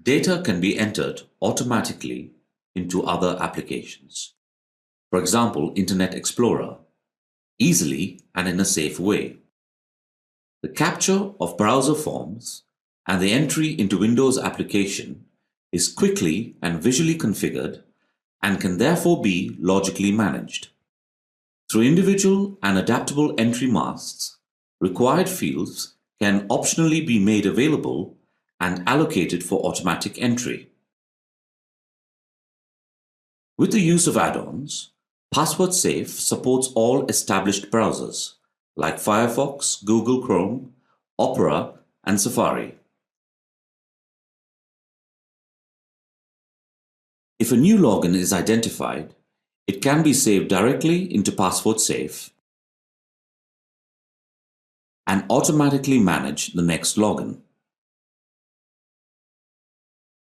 data can be entered automatically into other applications. For example, Internet Explorer, easily and in a safe way. The capture of browser forms and the entry into Windows application is quickly and visually configured and can therefore be logically managed. Through individual and adaptable entry masks, required fields can optionally be made available and allocated for automatic entry. With the use of add-ons, Password Safe supports all established browsers like Firefox, Google Chrome, Opera, and Safari. If a new login is identified, it can be saved directly into Password Safe and automatically manage the next login.